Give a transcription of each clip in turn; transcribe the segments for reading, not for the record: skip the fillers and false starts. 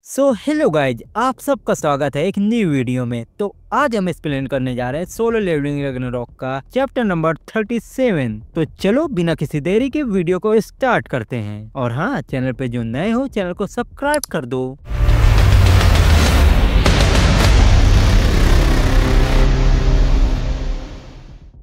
Hello guys, आप सबका स्वागत है एक नई वीडियो में। तो आज हम एक्सप्लेन करने जा रहे हैं सोलो लेवलिंग रैग्नारॉक का चैप्टर नंबर 37। तो चलो बिना किसी देरी के वीडियो को स्टार्ट करते हैं। और हाँ, चैनल पे जो नए हो चैनल को सब्सक्राइब कर दो।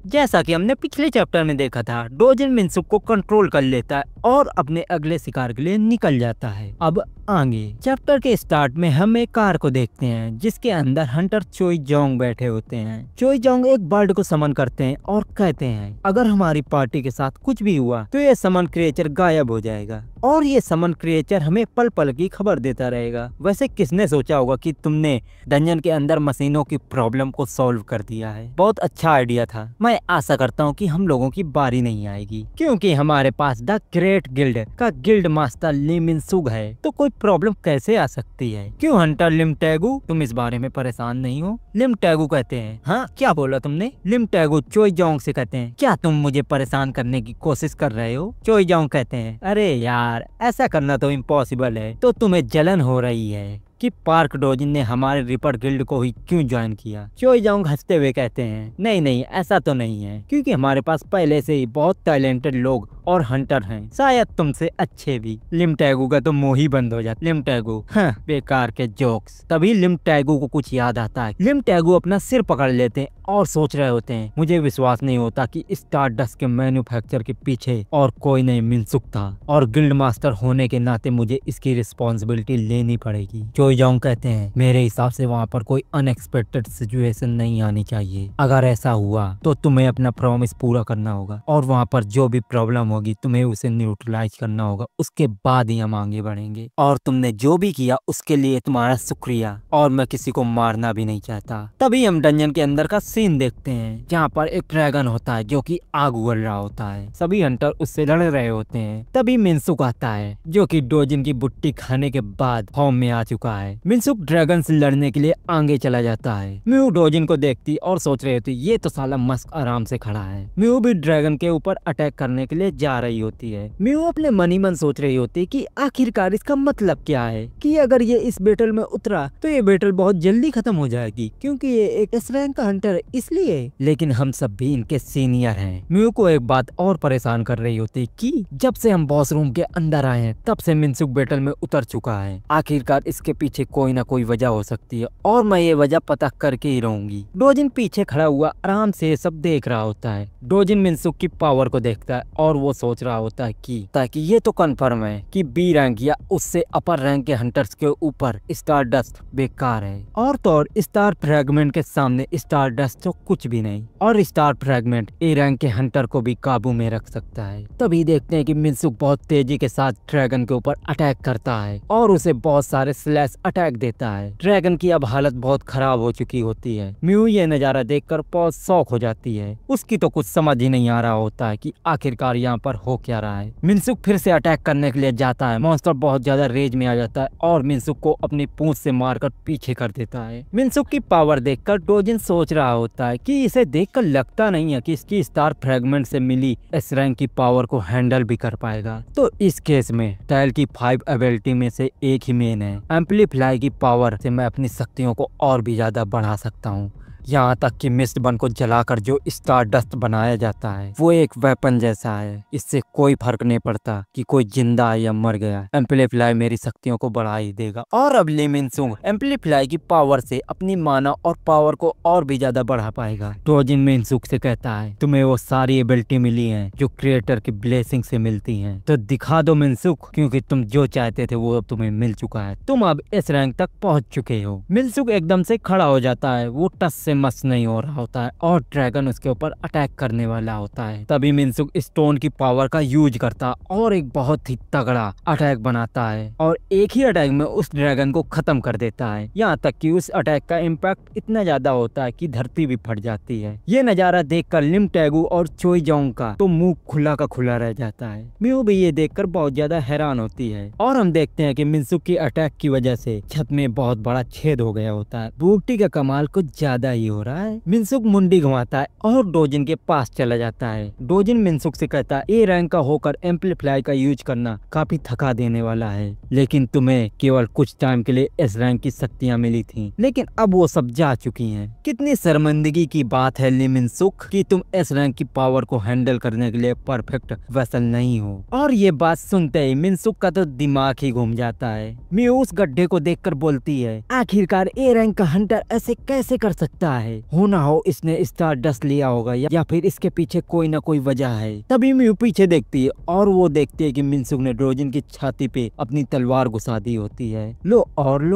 जैसा कि हमने पिछले चैप्टर में देखा था, डोजन मिन्सुक को कंट्रोल कर लेता है और अपने अगले शिकार के लिए निकल जाता है। अब आगे चैप्टर के स्टार्ट में हम एक कार को देखते हैं जिसके अंदर हंटर चोई जोंग बैठे होते हैं। चोई जोंग एक बर्ड को समन करते हैं और कहते हैं अगर हमारी पार्टी के साथ कुछ भी हुआ तो ये समन क्रिएचर गायब हो जाएगा और ये समन क्रिएचर हमें पल पल की खबर देता रहेगा। वैसे किसने सोचा होगा कि तुमने डंजन के अंदर मशीनों की प्रॉब्लम को सॉल्व कर दिया है। बहुत अच्छा आइडिया था। मैं आशा करता हूँ कि हम लोगों की बारी नहीं आएगी क्योंकि हमारे पास द ग्रेट गिल्ड का गिल्ड मास्टर ली मिनसुक है, तो कोई प्रॉब्लम कैसे आ सकती है। क्यों हंटर लिम टैगू, तुम इस बारे में परेशान नहीं हो? लिम टैगू कहते हैं हाँ, क्या बोला तुमने? लिम टैगू चोई जोंग से कहते हैं क्या तुम मुझे परेशान करने की कोशिश कर रहे हो? चोई जोंग कहते हैं अरे यार, ऐसा करना तो इम्पॉसिबल है। तो तुम्हें जलन हो रही है कि पार्क डोजिन ने हमारे रिपर गिल्ड को ही क्यों ज्वाइन किया? चोई जोंग हंसते हुए कहते हैं नहीं नहीं, ऐसा तो नहीं है, क्योंकि हमारे पास पहले से ही बहुत टैलेंटेड लोग और हंटर हैं, शायद तुमसे अच्छे भी। लिम टैगू का तो मुंह ही बंद हो जाता। लिम टैगू हाँ, बेकार के जोक्स। तभी लिम टैगू को कुछ याद आता है। लिम टैगू अपना सिर पकड़ लेते हैं और सोच रहे होते हैं मुझे विश्वास नहीं होता कि स्टारडस्ट के मैन्युफैक्चर के पीछे और कोई नहीं मिनसुक था, और गिल्ड मास्टर होने के नाते मुझे इसकी रिस्पॉन्सिबिलिटी लेनी पड़ेगी। चोई जोंग कहते हैं मेरे हिसाब से वहाँ पर कोई अनएक्सपेक्टेड सिचुएशन नहीं आनी चाहिए। अगर ऐसा हुआ तो तुम्हें अपना प्रॉमिस पूरा करना होगा और वहाँ पर जो भी प्रॉब्लम होगी तुम्हें उसे न्यूट्रलाइज करना होगा। उसके बाद ही हम आगे बढ़ेंगे। और तुमने जो भी किया उसके लिए तुम्हारा शुक्रिया, और मैं किसी को मारना भी नहीं चाहता। तभी हम डंजन के अंदर का सीन देखते हैं जहाँ पर एक ड्रैगन होता है जो कि आग उगल रहा होता है। सभी हंटर उससे लड़ रहे होते हैं। तभी मिनसुक आता है जो कि डोजिन की बुट्टी खाने के बाद फॉर्म में आ चुका है। मिनसुक ड्रैगन से लड़ने के लिए आगे चला जाता है। म्यू डोजिन को देखती और सोच रही होती ये तो साला मस्क आराम से खड़ा है। म्यू भी ड्रैगन के ऊपर अटैक करने के लिए जा रही होती है। म्यू अपने मन ही मन सोच रही होती है कि आखिरकार इसका मतलब क्या है, कि अगर ये इस बैटल में उतरा तो ये बैटल बहुत जल्दी खत्म हो जाएगी क्योंकि ये एक एस रैंक का हंटर है इसलिए। लेकिन हम सब भी इनके सीनियर हैं। म्यू को एक बात और परेशान कर रही होती है कि जब से हम बॉस रूम के अंदर आए हैं तब से मिनसुक बैटल में उतर चुका है। आखिरकार इसके पीछे कोई ना कोई वजह हो सकती है और मैं ये वजह पता करके ही रहूंगी। डोजिन पीछे खड़ा हुआ आराम से ये सब देख रहा होता है। डोजिन मिनसुक की पावर को देखता है और वो सोच रहा होता है कि ताकि ये तो कंफर्म है कि बी रैंक या उससे अपर रैंक के हंटर्स के ऊपर स्टारडस्ट बेकार है, और तो और स्टार फ्रैगमेंट के सामने स्टारडस्ट तो कुछ भी नहीं, और स्टार फ्रैगमेंट ए रैंक के हंटर को भी काबू में रख सकता है। तभी देखते हैं कि मिनसुक बहुत तेजी के साथ ड्रैगन के ऊपर अटैक करता है और उसे बहुत सारे स्लैश अटैक देता है। ड्रैगन की अब हालत बहुत खराब हो चुकी होती है। म्यू ये नजारा देखकर बहुत शॉक हो जाती है। उसकी तो कुछ समझ ही नहीं आ रहा होता है कि आखिरकार यहाँ पर हो क्या रहा है। मिनसुक फिर से अटैक करने के लिए जाता है। मॉन्स्टर बहुत ज्यादा रेज में आ जाता है और मिनसुक को अपनी पूंछ से मारकर पीछे कर देता है। मिनसुक की पावर देखकर डोजिन सोच रहा होता है कि इसे देखकर लगता नहीं है कि इसकी स्टार फ्रैगमेंट से मिली एस रैंक की पावर को हैंडल भी कर पाएगा। तो इस केस में टाइल की 5 एबिलिटी में से एक ही मेन है। एम्पलीफाई की पावर से मैं अपनी शक्तियों को और भी ज्यादा बढ़ा सकता हूँ। यहाँ तक कि मिस्ट बन को जलाकर जो स्टारडस्ट बनाया जाता है वो एक वेपन जैसा है। इससे कोई फर्क नहीं पड़ता कि कोई जिंदा है या मर गया। एम्पलीफाई मेरी शक्तियों को बढ़ा ही देगा। और अब ली मिनसुक एम्पलीफाई की पावर से अपनी माना और पावर को और भी ज्यादा बढ़ा पाएगा। डोजिन मिनसुक से कहता है तुम्हें वो सारी एबिलिटी मिली है जो क्रिएटर की ब्लेसिंग से मिलती है, तो दिखा दो मिनसुक, क्योंकि तुम जो चाहते थे वो अब तुम्हें मिल चुका है। तुम अब इस रैंक तक पहुंच चुके हो। मिनसुक एकदम से खड़ा हो जाता है। वो टस से मस नहीं हो रहा होता है और ड्रैगन उसके ऊपर अटैक करने वाला होता है। तभी मिनसुक स्टोन की पावर का यूज करता और एक बहुत ही तगड़ा अटैक बनाता है और एक ही अटैक में उस ड्रैगन को खत्म कर देता है। यहाँ तक कि उस अटैक का इम्पैक्ट इतना ज्यादा होता है कि धरती भी फट जाती है। ये नजारा देखकर लिम टैगू और चोई जोंग का तो मुंह खुला का खुला रह जाता है। म्यू भी ये देखकर बहुत ज्यादा हैरान होती है और हम देखते हैं कि मिनसुक की अटैक की वजह से छत में बहुत बड़ा छेद हो गया होता है। बुट्टी का कमाल कुछ ज्यादा ही सही हो रहा है। मिनसुक मुंडी घुमाता है और डोजिन के पास चला जाता है। डोजिन मिनसुक से कहता है ए रैंक का होकर एम्पलीफायर का यूज करना काफी थका देने वाला है, लेकिन तुम्हें केवल कुछ टाइम के लिए एस रैंक की शक्तियाँ मिली थी, लेकिन अब वो सब जा चुकी हैं। कितनी शर्मिंदगी की बात है ली मिनसुक कि तुम एस रैंक की पावर को हैंडल करने के लिए परफेक्ट वेसल नहीं हो। और ये बात सुनते ही मिनसुक का तो दिमाग ही घूम जाता है। म्यू उस गड्ढे को देखकर बोलती है आखिरकार ए रैंक का हंटर ऐसे कैसे कर सकता है, होना हो इसने स्टार डस्ट लिया होगा या फिर इसके पीछे कोई ना कोई वजह है। तभी म्यू पीछे देखती है और वो देखती है कि मिनसुक ने डोजिन की छाती पे अपनी तलवार घुसा दी होती है। लो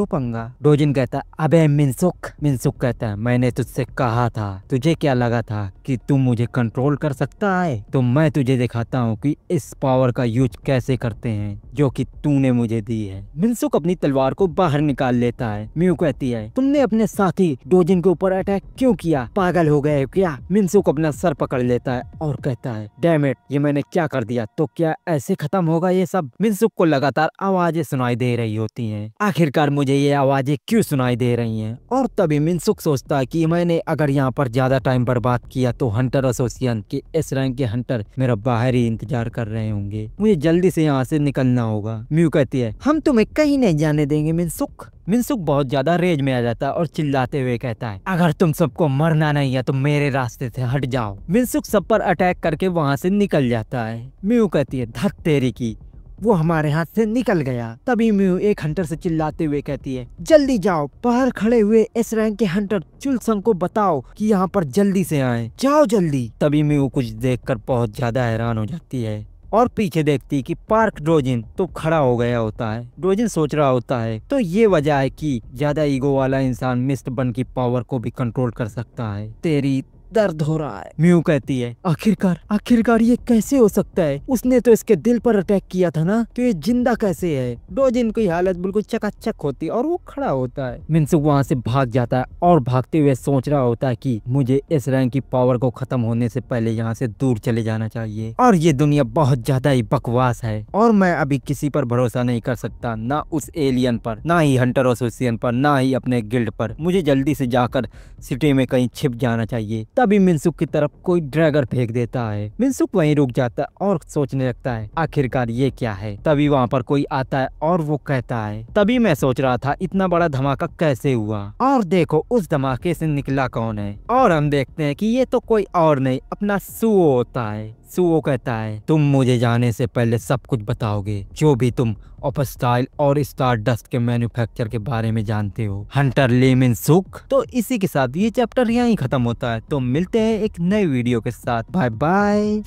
पंगा। डोजिन कहता है अबे मिनसुक। मिनसुक कहता है मैंने तुझसे कहा था, तुझे क्या लगा था कि तुम मुझे कंट्रोल कर सकता है, तो मैं तुझे दिखाता हूँ कि इस पावर का यूज कैसे करते हैं जो कि तूने मुझे दी है। मिनसुक अपनी तलवार को बाहर निकाल लेता है। म्यू कहती है तुमने अपने साथी डोजिन के ऊपर अटैक क्यों किया, पागल हो गए क्या। मिनसुक अपना सर पकड़ लेता है और कहता है डैम इट, ये मैंने क्या कर दिया, तो क्या ऐसे खत्म होगा ये सब। मिनसुक को लगातार आवाजें सुनाई दे रही होती हैं। आखिरकार मुझे ये आवाजें क्यों सुनाई दे रही हैं। और तभी मिनसुक सोचता है कि मैंने अगर यहाँ पर ज्यादा टाइम बर्बाद किया तो हंटर एसोसिएशन के एस रैंक के हंटर मेरा बाहर ही इंतजार कर रहे होंगे, मुझे जल्दी से यहाँ से निकलना होगा। म्यू कहती है हम तुम्हें कहीं नहीं जाने देंगे मिनसुक। मिनसुक बहुत ज्यादा रेज में आ जाता है और चिल्लाते हुए कहता है अगर तुम सबको मरना नहीं है तो मेरे रास्ते से हट जाओ। मिनसुक सब पर अटैक करके वहाँ से निकल जाता है। म्यू कहती है धत तेरी की, वो हमारे हाथ से निकल गया। तभी म्यू एक हंटर से चिल्लाते हुए कहती है जल्दी जाओ, बाहर खड़े हुए एस रैंक के हंटर चुलसंग को बताओ कि यहाँ पर जल्दी से आए, जाओ जल्दी। तभी म्यू कुछ देखकर बहुत ज्यादा हैरान हो जाती है और पीछे देखती कि पार्क डोजिन तो खड़ा हो गया होता है। डोजिन सोच रहा होता है तो ये वजह है कि ज्यादा ईगो वाला इंसान मिस्टर बन की पावर को भी कंट्रोल कर सकता है। तेरी दर्द हो रहा है। म्यू कहती है आखिरकार ये कैसे हो सकता है, उसने तो इसके दिल पर अटैक किया था ना, तो ये जिंदा कैसे है। डोजिन की हालत बिल्कुल चकाचक होती है और वो खड़ा होता है। मिनसुक वहाँ से भाग जाता है और भागते हुए सोच रहा होता है कि मुझे इस रैंक की पावर को खत्म होने से पहले यहाँ से दूर चले जाना चाहिए और ये दुनिया बहुत ज्यादा ही बकवास है और मैं अभी किसी पर भरोसा नहीं कर सकता, ना उस एलियन पर, ना ही हंटर एसोसिएशन पर, ना ही अपने गिल्ड पर। मुझे जल्दी से जाकर सिटी में कहीं छिप जाना चाहिए। तभी मिनसुक की तरफ कोई ड्रैगर फेंक देता है। मिनसुक वहीं रुक जाता है और सोचने लगता है आखिरकार ये क्या है। तभी वहाँ पर कोई आता है और वो कहता है तभी मैं सोच रहा था इतना बड़ा धमाका कैसे हुआ, और देखो उस धमाके से निकला कौन है। और हम देखते हैं कि ये तो कोई और नहीं अपना सुओ होता है। सुओ कहता है तुम मुझे जाने से पहले सब कुछ बताओगे जो भी तुम ऑपस्टाइल और स्टार डस्ट के मैन्युफैक्चर के बारे में जानते हो, हंटर ली मिनसुक। तो इसी के saath ये चैप्टर यहीं खत्म होता है। तो मिलते हैं एक नए वीडियो के साथ। Bye bye.